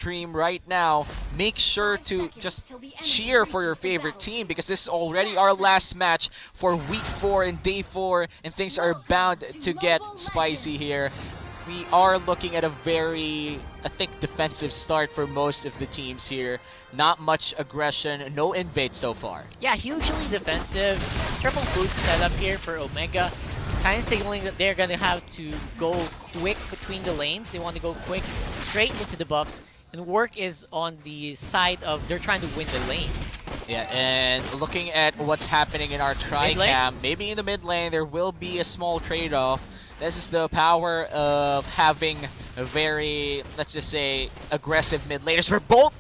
stream right now, make sure to just cheer for your favorite team because this is already our last match for week 4 and day 4, and things are bound to get spicy here. We are looking at a very, I think, defensive start for most of the teams here. Not much aggression, no invade so far. Yeah, hugely defensive. Triple boot setup here for Omega. Kind of signaling that they're going to have to go quick between the lanes. They want to go quick straight into the buffs. And work is on the side of they're trying to win the lane. Yeah, and looking at what's happening in our tri-cam, maybe in the mid lane there will be a small trade-off. This is the power of having a very, let's just say, aggressive mid laners for both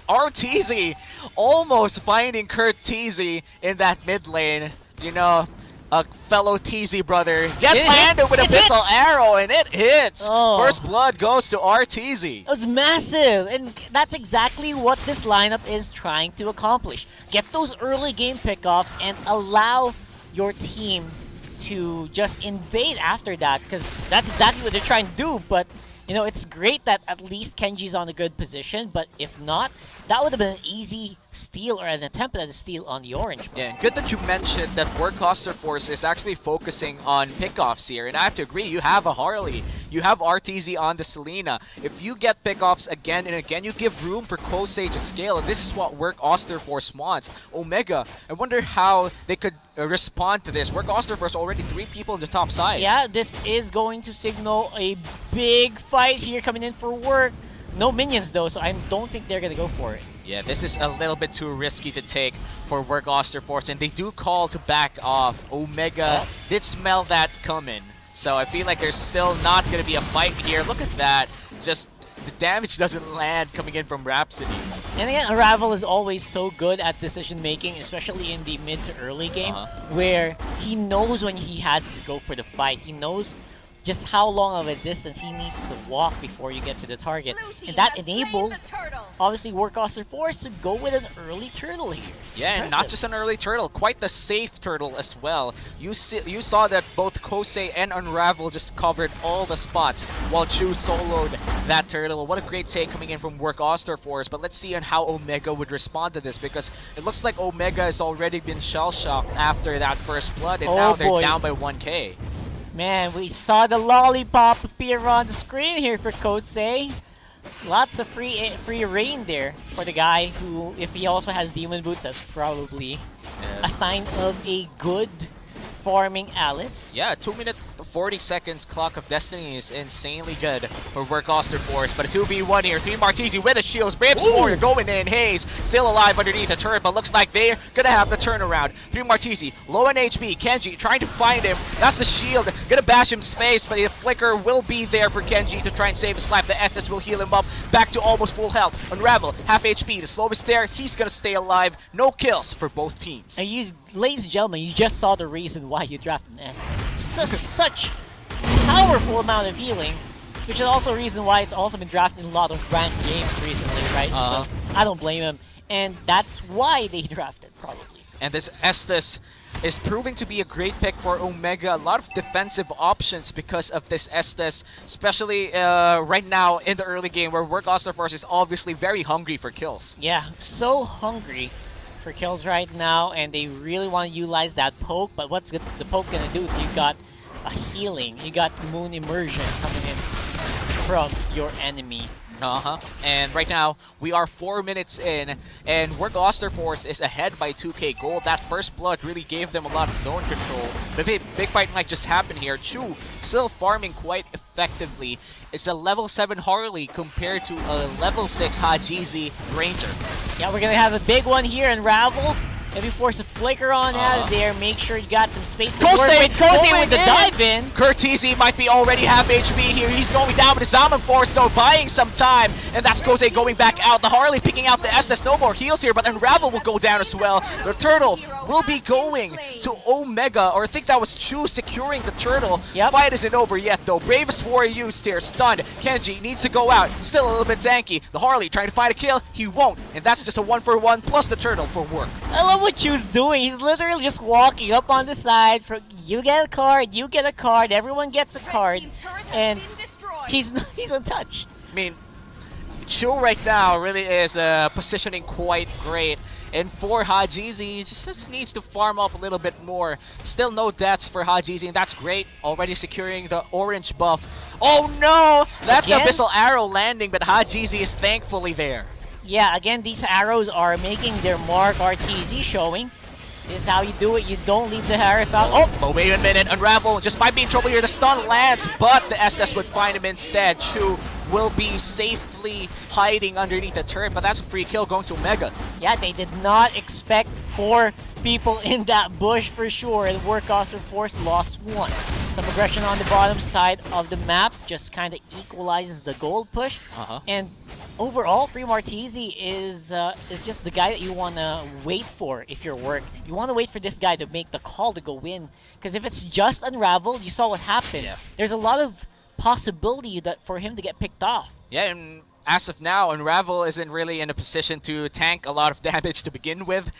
RTZ almost finding Kurt TZ in that mid lane. You know, a fellow TZ brother gets landed with a missile arrow and it hits. Oh. First blood goes to RTZ. It was massive, and that's exactly what this lineup is trying to accomplish. Get those early game pickoffs and allow your team to just invade after that, because that's exactly what they're trying to do. But you know, it's great that at least Kenji's on a good position, but if not, that would have been an easy steal or an attempt at a steal on the orange. Yeah, and good that you mentioned that Warcaster Force is actually focusing on pickoffs here, and I have to agree, you have a Harley, you have RTZ on the Selena. If you get pickoffs again and again, you give room for Kosei to scale, and this is what Warcaster Force wants. Omega, I wonder how they could respond to this. Warcaster Force already 3 people in the top side. Yeah, this is going to signal a big fight here coming in for work. No minions though, so I don't think they're gonna go for it. Yeah, this is a little bit too risky to take for Warcaster Force, and they do call to back off. Omega did smell that coming, so I feel like there's still not gonna be a fight here. Look at that, just the damage doesn't land coming in from Rhapsody. And again, Unravel is always so good at decision making, especially in the mid to early game, where he knows when he has to go for the fight. He knows just how long of a distance he needs to walk before you get to the target. And that enabled, obviously, Warcaster Force to go with an early turtle here. Yeah, and not just an early turtle, quite the safe turtle as well. You saw that both Kosei and Unravel just covered all the spots while Chu soloed that turtle. What a great take coming in from Warcaster Force, but let's see on how Omega would respond to this, because it looks like Omega has already been shell-shocked after that first blood, and now they're down by 1k. Man, we saw the lollipop appear on the screen here for Kosei. Lots of free reign there for the guy who, if he also has Demon Boots, that's probably a sign of a good farming Alice. Yeah, 2 minute 40 seconds clock of destiny is insanely good for Warcaster Force, but a 2v1 here. 3 Martisi with the shields. Bram's Warrior going in. Hayes still alive underneath the turret, but looks like they're gonna have the turnaround. 3 Martisi, low on HP. Kenji trying to find him. That's the shield. Gonna bash him space, but the flicker will be there for Kenji to try and save his life. The SS will heal him up back to almost full health. Unravel, half HP. The slowest there. He's gonna stay alive. No kills for both teams. And ladies and gentlemen, you just saw the reason why you drafted an SS. Such powerful amount of healing, which is also a reason why it's also been drafted in a lot of ranked games recently, right? So I don't blame him, and that's why they drafted, probably. And this Estes is proving to be a great pick for Omega. A lot of defensive options because of this Estes, especially right now in the early game where Warcaster Force is obviously very hungry for kills. Yeah, so hungry for kills right now, and they really want to utilize that poke, but what's the poke gonna do if you got a healing? You got Moon Immersion coming in from your enemy. And right now, we are 4 minutes in, and Warcaster Force is ahead by 2k gold. That first blood really gave them a lot of zone control. The big fight might just happen here. Chu still farming quite effectively. It's a level 7 Harley compared to a level 6 Hajizi Ranger. Yeah, we're gonna have a big one here in Ravel. If you force a flicker on out of there, make sure you got some space to work with. Kosei with the dive in. Curtisi might be already half HP here. He's going down with the Zaman Force though, buying some time. And that's Kosei going back out. The Harley picking out the Estes. No more heals here, but Unravel will go down as well. The Turtle will be going to Omega, or I think that was Chu securing the Turtle. Fight isn't over yet though. Bravest Warrior used here, stunned. Kenji needs to go out. Still a little bit tanky. The Harley trying to find a kill. He won't. And that's just a 1-for-1 plus the Turtle for work. I love what Chu's doing. He's literally just walking up on the side. You get a card, you get a card, everyone gets a card, and he's untouched. I mean, Chu right now really is positioning quite great. And for Hajizi, he just needs to farm up a little bit more. Still no deaths for Hajizi, and that's great. Already securing the orange buff. Oh no! That's Again? the Abyssal Arrow landing, but Hajizi is thankfully there. Yeah, again, these arrows are making their mark. RTZ showing. This is how you do it. You don't leave the Harith out. Oh, but wait a minute. Unravel just might be in trouble here. The stun lands, but the SS would find him instead. Chu will be safely hiding underneath the turret, but that's a free kill going to Omega. Yeah, they did not expect 4 people in that bush for sure. And Workcaster Force lost 1. Some aggression on the bottom side of the map just kind of equalizes the gold push. And overall, Free Martizi is just the guy that you want to wait for if you're Work. You want to wait for this guy to make the call to go in. Because if it's just Unravel, you saw what happened. Yeah. There's a lot of possibility that for him to get picked off. Yeah, and as of now, Unravel isn't really in a position to tank a lot of damage to begin with.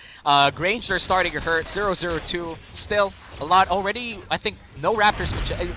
Granger starting to hurt, 0-0-2. Still a lot already. I think no Raptors.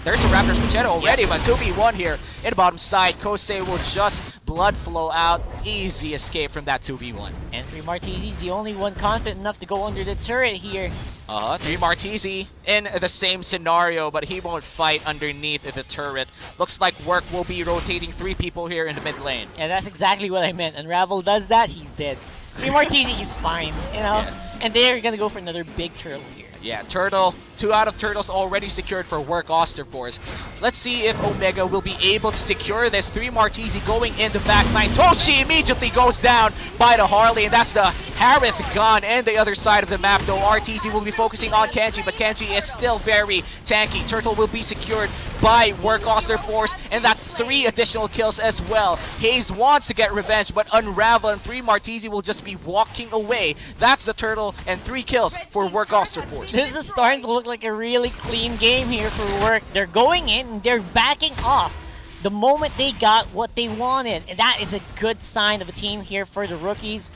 There's a Raptors Machete already, Yeah. but 2v1 here in the bottom side. Kosei will just blood flow out. Easy escape from that 2v1. And Free Martizi's the only one confident enough to go under the turret here. 3 Martizi in the same scenario, but he won't fight underneath the turret. Looks like Work will be rotating 3 people here in the mid lane. And that's exactly what I meant. Unravel does that, he's dead. Free Martizi is fine, you know? Yeah. And they're gonna go for another big turtle here. Yeah, Turtle. 2 out of Turtles already secured for Work Osterforce. Let's see if Omega will be able to secure this. 3 Martizi going in the back line. Toshi immediately goes down by the Harley, and that's the Harith gone. And the other side of the map, though, RTZ will be focusing on Kenji, but Kenji is still very tanky. Turtle will be secured by Work Osterforce, and that's 3 additional kills as well. Hayes wants to get revenge, but Unravel and 3 Martizi will just be walking away. That's the Turtle, and 3 kills for Work Osterforce. This is starting to look like a really clean game here for Work. They're going in and they're backing off the moment they got what they wanted. And that is a good sign of a team here for the rookies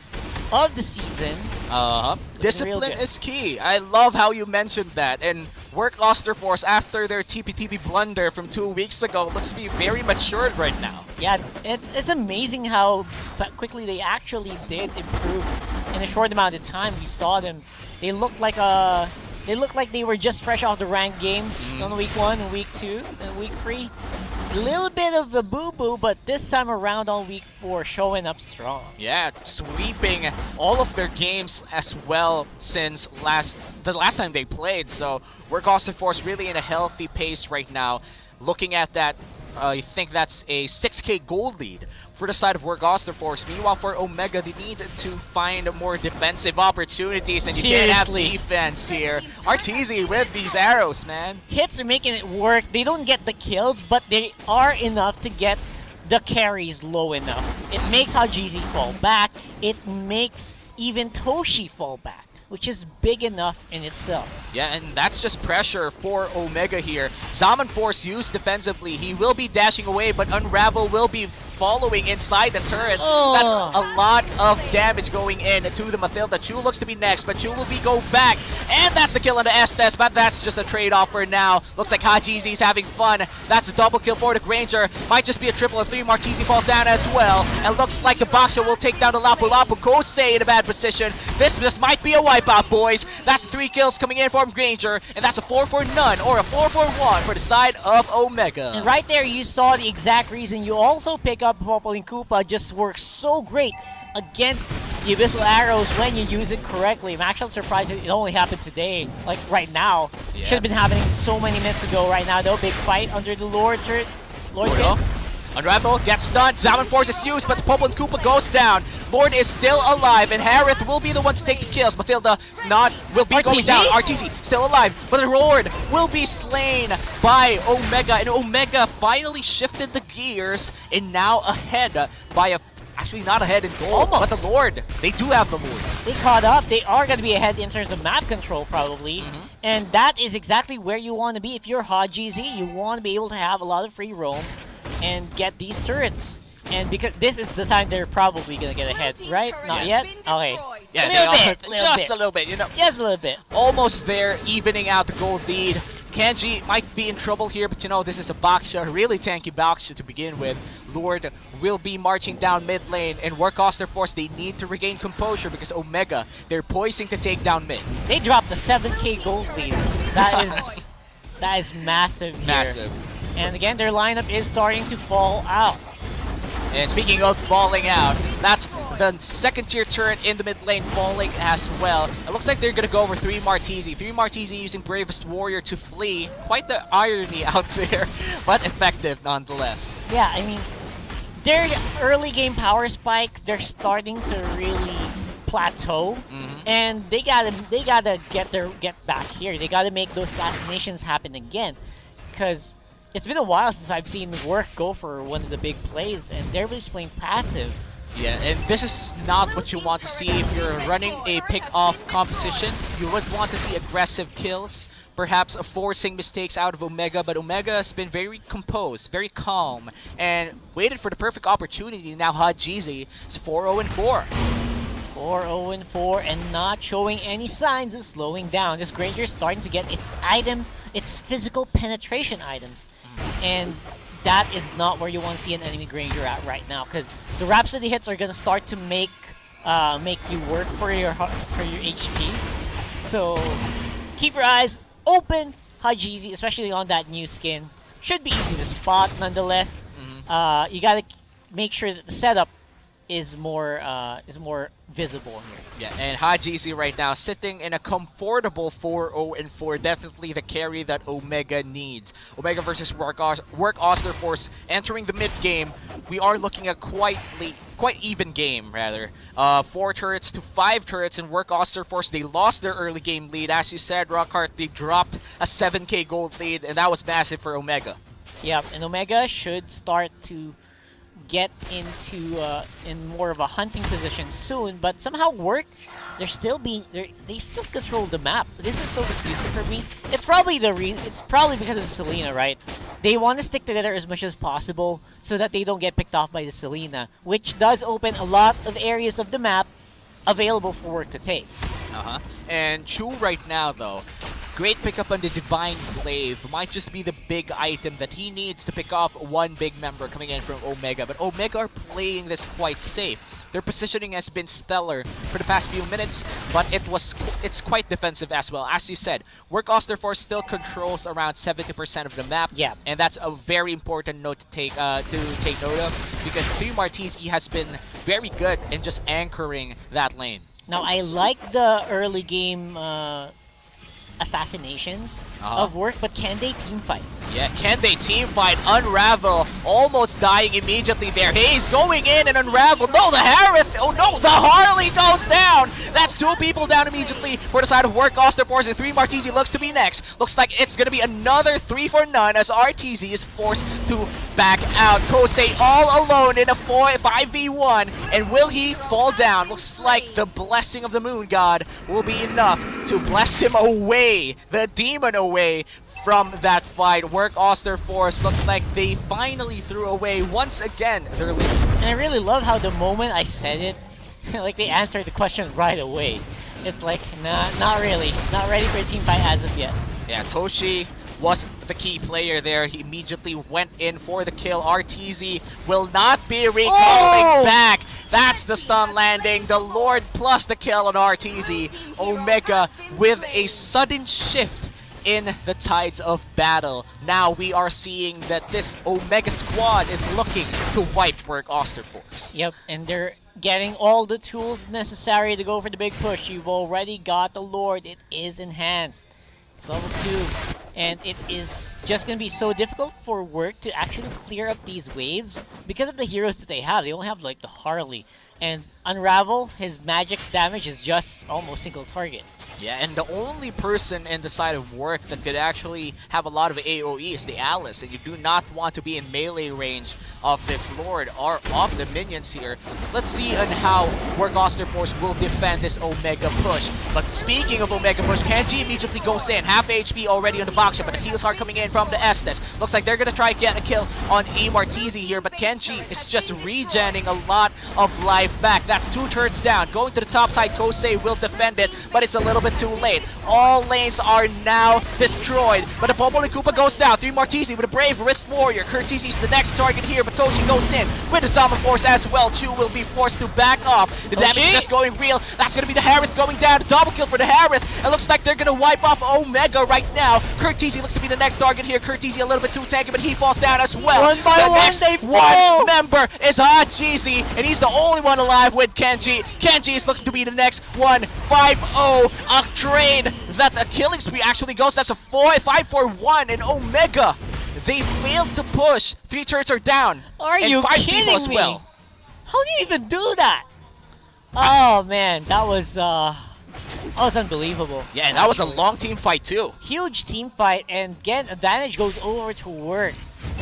of the season. Discipline is key. I love how you mentioned that. And Work Osterforce, after their TPTP blunder from 2 weeks ago, looks to be very matured right now. Yeah, it's amazing how quickly they actually did improve in a short amount of time. We saw them. They looked like they were just fresh off the ranked games on week 1 and week 2 and week 3. A little bit of a boo-boo, but this time around on week 4, showing up strong. Yeah, sweeping all of their games as well since the last time they played. So Work Osterforce really in a healthy pace right now. Looking at that, I think that's a 6k gold lead for the side of Work Osterforce. Meanwhile, for Omega, they need to find more defensive opportunities, and you can't have defense here. Arteezy with these arrows, man. Hits are making it work. They don't get the kills, but they are enough to get the carries low enough. It makes Hajizi fall back. It makes even Toshi fall back, which is big enough in itself. Yeah, and that's just pressure for Omega here. Zaman Force used defensively. He will be dashing away, but Unravel will be following inside the turret. Oh. That's a lot of damage going in to the Mathilda. Chu looks to be next, but Chu will be go back. And that's the kill on the Estes, but that's just a trade-off for now. Looks like Hajizi's having fun. That's a double kill for the Granger. Might just be a triple if 3 Martizi falls down as well. And looks like the Baksha will take down the Lapu Lapu. Kosei in a bad position. This just might be a wipeout, boys. That's 3 kills coming in from Granger, and that's a 4 for none, or a 4 for 1 for the side of Omega. And right there, you saw the exact reason. You also pick up Popolin Koopa just works so great against the Abyssal Arrows when you use it correctly. I'm actually surprised it only happened today, like right now. Yeah. Should have been happening so many minutes ago. Right now, though, big fight under the Lord turret. Lord pit. Unravel gets stunned. Zaman Force is used, but the Poplin Koopa goes down. Lord is still alive, and Harith will be the one to take the kills. Mathilda will be going down. RTZ still alive, but the Lord will be slain by Omega, and Omega finally shifted the gears and now ahead by a. Actually, not ahead in gold, but the Lord. They do have the Lord. They caught up. They are going to be ahead in terms of map control, probably. And that is exactly where you want to be. If you're HodGZ, you want to be able to have a lot of free roam and get these turrets. And because this is the time they're probably going to get ahead, right? Not yet? Okay. Yeah, a little bit. A little bit, you know. Just a little bit. Almost there, evening out the gold lead. Kanji might be in trouble here, but you know, this is a Baksha, really tanky Baksha to begin with. Lord will be marching down mid lane, and Warcaster Force, they need to regain composure because Omega, they're poising to take down mid. They dropped the 7k gold lead. That is massive here. Massive. And again, their lineup is starting to fall out. And speaking of falling out, that's the second tier turret in the mid lane falling as well. It looks like they're gonna go over 3 Martisi. 3 Martisi using Bravest Warrior to flee. Quite the irony out there, but effective nonetheless. Yeah, I mean, their early game power spikes, they're starting to really plateau, and they gotta get back here. They gotta make those assassinations happen again, because it's been a while since I've seen Work go for one of the big plays, and they're just playing passive. Yeah, and this is not what you want to see if you're running a pick-off composition. You would want to see aggressive kills, perhaps forcing mistakes out of Omega, but Omega has been very composed, very calm, and waited for the perfect opportunity. Now Hajizi is 4-0-4. 4-0-4 and not showing any signs of slowing down. This Granger is starting to get its physical penetration items. And that is not where you want to see an enemy Granger at right now, because the Rhapsody hits are going to start to make you work for your HP. So keep your eyes open. Hajizi, especially on that new skin, should be easy to spot nonetheless. You got to make sure that the setup is more visible here. Yeah, and Hajizi right now sitting in a comfortable 4-0-4, definitely the carry that Omega needs. Omega versus Work Oster Force entering the mid game. We are looking at quite even game rather. 4 turrets to 5 turrets, and Work Oster Force, they lost their early game lead. As you said, Rockhart, they dropped a 7k gold lead, and that was massive for Omega. Yeah, and Omega should start to get into in more of a hunting position soon, but somehow Work, they still control the map. This is so confusing for me. It's probably because of Selena, right? They want to stick together as much as possible so that they don't get picked off by the Selena, which does open a lot of areas of the map available for Work to take. And Chu right now though, great pickup on the Divine Glaive. Might just be the big item that he needs to pick off one big member coming in from Omega. But Omega are playing this quite safe. Their positioning has been stellar for the past few minutes, but it's quite defensive as well. As you said, Work Oster Force still controls around 70% of the map. Yeah. And that's a very important note to take note of, because 3 Martisi has been very good in just anchoring that lane. Now, I like the early game assassinations of Work, but can they team fight? Yeah, can they team fight? Unravel almost dying immediately there. Hayes going in and Unravel. No, the Harith. Oh no, the Harley goes down. That's 2 people down immediately for the side of Work Oster Force, and 3 Martisi looks to be next. Looks like it's gonna be another 3 for none as RTZ is forced to back out. Kosei all alone in a 5v1, and will he fall down? Looks like the blessing of the Moon God will be enough to bless him away, the demon away from that fight. Work Oster Force looks like they finally threw away once again their lead. And I really love how the moment I said it, like they answered the question right away. It's like, nah, not really. Not ready for a team fight as of yet. Yeah, Toshi was the key player there. He immediately went in for the kill. RTZ will not be recalling back. That's the stun landing. The Lord plus the kill on RTZ. Omega with a sudden shift in the tides of battle. Now we are seeing that this Omega squad is looking to wipe Work Oster Force. Yep, and they're getting all the tools necessary to go for the big push. You've already got the Lord. It is enhanced. It's level 2. And it is just going to be so difficult for Work to actually clear up these waves because of the heroes that they have. They only have like the Harley. And Unravel, his magic damage is just almost single target. Yeah, and the only person in the side of Work that could actually have a lot of AoE is the Alice, and you do not want to be in melee range of this Lord or of the minions here. Let's see on how Work Oster Force will defend this Omega push. But speaking of Omega push, Kenji immediately goes in. Half HP already on the box shot, but the heals are coming in from the Estes. Looks like they're going to try to get a kill on E. Martisi here, but Kenji is just regenning a lot of life back. That's 2 turrets down. Going to the top side, Kosei will defend it, but it's a little bit bit too late. All lanes are now destroyed, but the Popol and Koopa goes down. 3 Martisi with a Brave Wrist Warrior. Curtisi's the next target here, but Tochi goes in with the Zama Force as well. Chu will be forced to back off. The damage is just going real. That's going to be the Harith going down. Double kill for the Harith. It looks like they're going to wipe off Omega right now. Curtisi looks to be the next target here. Curtisi a little bit too tanky, but he falls down as well. One by the one, next they fall. member is Hachizi, and he's the only one alive with Kenji. Kenji is looking to be the next one. 5-0, a trade that the killing spree actually goes. That's a 5-4-1 in Omega. They failed to push. 3 turrets are down. Are and you 5 people kidding as me? well. How do you even do that? Oh man, that was unbelievable. Yeah, and that was a long team fight too. Huge team fight, and again, advantage goes over to work.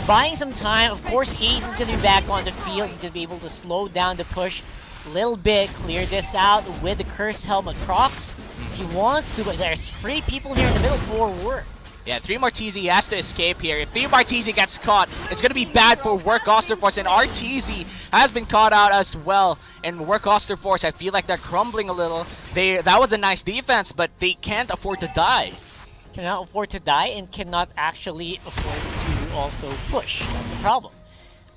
Buying some time, of course, Ace is going to be back on the field. He's going to be able to slow down the push a little bit, clear this out with the Curse Helmet Crocs. He wants to, but there's 3 people here in the middle for work. Yeah, 3 Martisi has to escape here. If 3 Martisi gets caught, it's going to be bad for Work Osterforce, and Arteezy has been caught out as well. And Work Osterforce, I feel like they're crumbling a little. That was a nice defense, but they can't afford to die. Cannot afford to die and cannot actually afford to also push. That's a problem.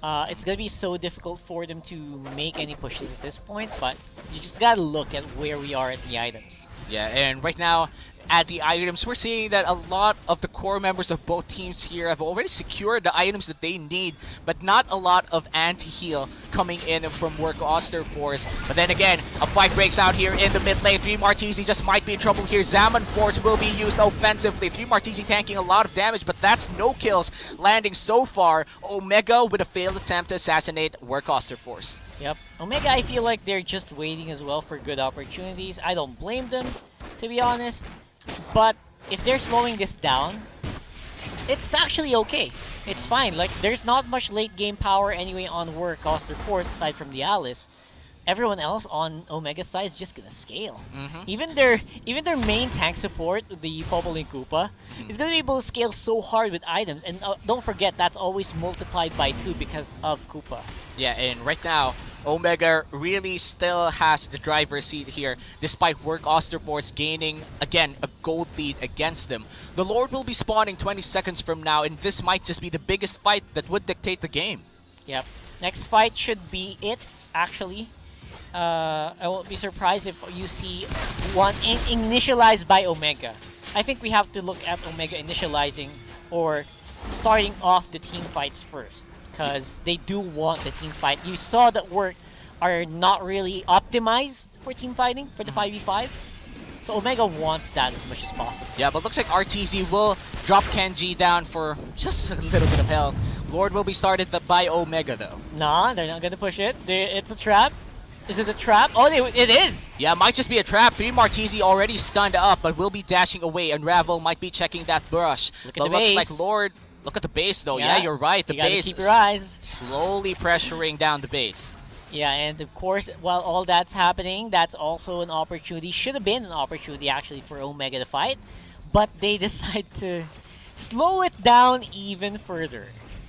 It's going to be so difficult for them to make any pushes at this point, but you just got to look at where we are at the items. Yeah, and right now, at the items, we're seeing that a lot of the core members of both teams here have already secured the items that they need, but not a lot of anti-heal coming in from Work Osterforce. But then again, a fight breaks out here in the mid lane. 3 Martisi just might be in trouble here. Zaman Force will be used offensively. 3 Martisi tanking a lot of damage, but that's no kills landing so far. Omega with a failed attempt to assassinate Work Osterforce. Yep. Omega, I feel like they're just waiting as well for good opportunities. I don't blame them, to be honest. But if they're slowing this down, it's actually okay. It's fine. Like, there's not much late game power anyway on Work Osterforce aside from the Alice. Everyone else on Omega's side is just gonna scale. Even their main tank support, the Popol and Koopa, is gonna be able to scale so hard with items. And don't forget, that's always multiplied by 2 because of Koopa. Yeah, and right now, Omega really still has the driver's seat here, despite Work Osterforce gaining, again, a gold lead against them. The Lord will be spawning 20 seconds from now, and this might just be the biggest fight that would dictate the game. Yep. Next fight should be it, actually. I won't be surprised if you see one initialized by Omega. I think we have to look at Omega initializing or starting off the team fights first, because they do want the team fight. You saw that Work are not really optimized for team fighting, for the 5v5. So Omega wants that as much as possible. Yeah, but looks like RTZ will drop Kenji down for just a little bit of help. Lord will be started by Omega though. Nah, they're not gonna push it. It's a trap. Is it a trap? Oh, it is! Yeah, it might just be a trap. 3 Martisi already stunned up, but will be dashing away. Unravel might be checking that brush. Look at but the looks base. like Lord... Look at the base though. Yeah, you're right. The You gotta base keep your eyes. slowly pressuring down the base. Yeah, and of course, while all that's happening, that's also an opportunity. Should have been an opportunity, actually, for Omega to fight. But they decide to slow it down even further.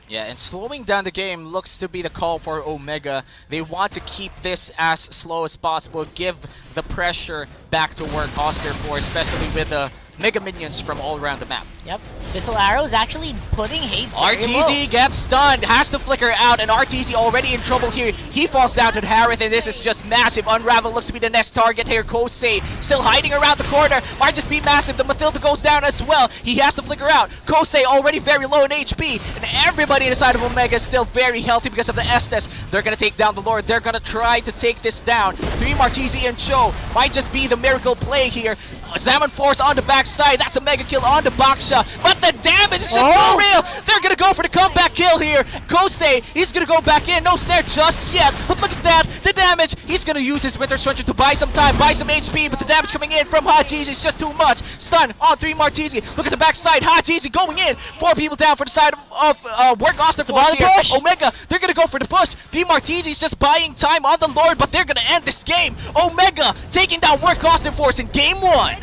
Yeah, and slowing down the game looks to be the call for Omega. They want to keep this as slow as possible, give the pressure back to Work Osterforce, especially with the Mega Minions from all around the map. Yep, Missile Arrow is actually putting Hades very low. RTZ gets stunned, has to flicker out, and RTZ already in trouble here. He falls down to the Harith, and this is just massive. Unravel looks to be the next target here. Kosei still hiding around the corner. Might just be massive. The Mathilda goes down as well. He has to flicker out. Kosei already very low in HP, and everybody inside of Omega is still very healthy because of the Estes. They're going to take down the Lord. They're going to try to take this down. 3 Martisi and Cho might just be the miracle play here. Zaman Force on the backside. That's a mega kill on the Baksha. But the damage is just so real. They're going to go for the comeback kill here. Kosei, he's going to go back in. No snare just yet. But look at that. The damage. He's going to use his Winter Stranger to buy some time, buy some HP. But the damage coming in from Hajizi is just too much. Stun on 3 Martisi. Look at the backside. Hajizi going in. 4 people down for the side of Work Osterforce here. Push. Omega, they're going to go for the push. 3 Martisi's just buying time on the Lord, but they're going to end this game. Omega taking down Work Osterforce in game 1.